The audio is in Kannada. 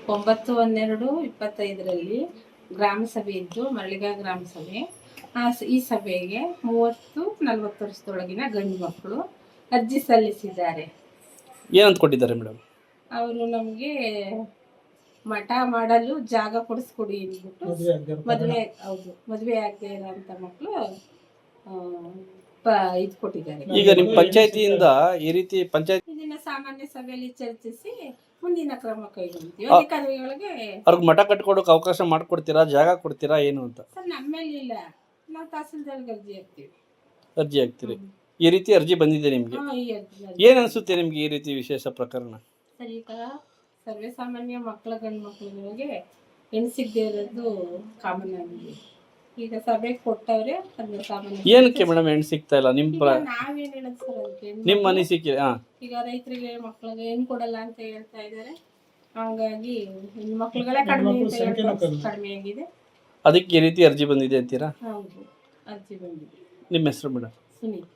9/12/25 ಗ್ರಾಮ ಸಭೆ ಇದ್ದು, ಮರಳಿಗ ಗ್ರಾಮ ಸಭೆ. ಈ ಸಭೆಗೆ 30-40 ವರ್ಷದೊಳಗಿನ ಗಂಡು ಮಕ್ಕಳು ಅರ್ಜಿ ಸಲ್ಲಿಸಿದ್ದಾರೆ. ಏನಂತ ಕೊಟ್ಟಿದ್ದಾರೆ ಮೇಡಮ್? ಅವರು ನಮಗೆ ಮಠ ಮಾಡಲು ಜಾಗ ಕೊಡಿಸ್ಕೊಡಿ ಅಂದ್ಬಿಟ್ಟು, ಮದುವೆ ಆಗದೆ ಇರೋಂಥ ಮಕ್ಕಳು ಇದು ಕೊಟ್ಟಿದ್ದಾರೆ. ಈಗ ನಿಮ್ಮ ಪಂಚಾಯತಿಯಿಂದ ಈ ರೀತಿ ಇದನ್ನ ಸಾಮಾನ್ಯ ಸಭೆಯಲ್ಲಿ ಚರ್ಚಿಸಿ ಮುಂದಿನ ಕ್ರಮ ಕೈಗೊಳ್ತೀವಿ. ಅಧಿಕಾರಿಗಳಿಗೆ ಅವ್ರಿಗೆ ಮಠ ಕಟ್ಕೊಡೋಕೆ ಅವಕಾಶ ಮಾಡಿಕೊಡ್ತೀರಾ, ಜಾಗ ಕೊಡ್ತೀರಾ, ಏನು ಅಂತ? ಸರ್, ನಮ್ಮಲ್ಲಿ ಇಲ್ಲ, ನಾವು ತಹಸೀಲ್ದಾರ್ಗೆ ಅರ್ಜಿ ಹಾಕ್ತೀರಿ. ಈ ರೀತಿ ಅರ್ಜಿ ಬಂದಿದೆ ನಿಮಗೆ, ಏನ್ ಅನ್ಸುತ್ತೆ ನಿಮ್ಗೆ ಈ ರೀತಿ ವಿಶೇಷ ಪ್ರಕರಣ? ಸರ್, ಈಗ ಸರ್ವೇ ಸಾಮಾನ್ಯ ಗಂಡು ಮಕ್ಕಳಿಗೆ ಹೆಣ್ಣು ಸಿಗದೆ ಇರೋದು ಕಾಮನ್ ಆಗಿದೆ. ಈಗ ಸಭೆ ಕೊಟ್ಟವ್ರೆ, ಅದನ್ನ ಸಾಮಾನ್ಯ ಏನಕ್ಕೆ ಮೇಡಮ್ ಹೆಣ್ಣು ಸಿಗ್ತಾ ಇಲ್ಲ? ನಾವೇನ್ ಹೇಳೋದು ಸರ್ ಅದಕ್ಕೆ? ನಿಮ್ಮ ಅನಿಸಿಕೆ? ಈಗ ರೈತರಿಗೆ ಮಕ್ಕಳಿಗೆ ಹೆಣ್ಣು ಕೊಡಲ್ಲ ಅಂತ ಹೇಳ್ತಾ ಇದ್ದಾರೆ. ಹಾಗಾಗಿ ಹೆಣ್ಮಕ್ಳುಗಳೇ ಕಡಿಮೆ ಆಗಿದೆ. ಅದಕ್ಕೆ ಈ ರೀತಿ ಅರ್ಜಿ ಬಂದಿದೆ ಅಂತೀರಾ? ಹೌದು, ಅರ್ಜಿ ಬಂದಿದೆ. ನಿಮ್ಮ ಹೆಸರು ಮೇಡಮ್? ಸುನೀಲ್.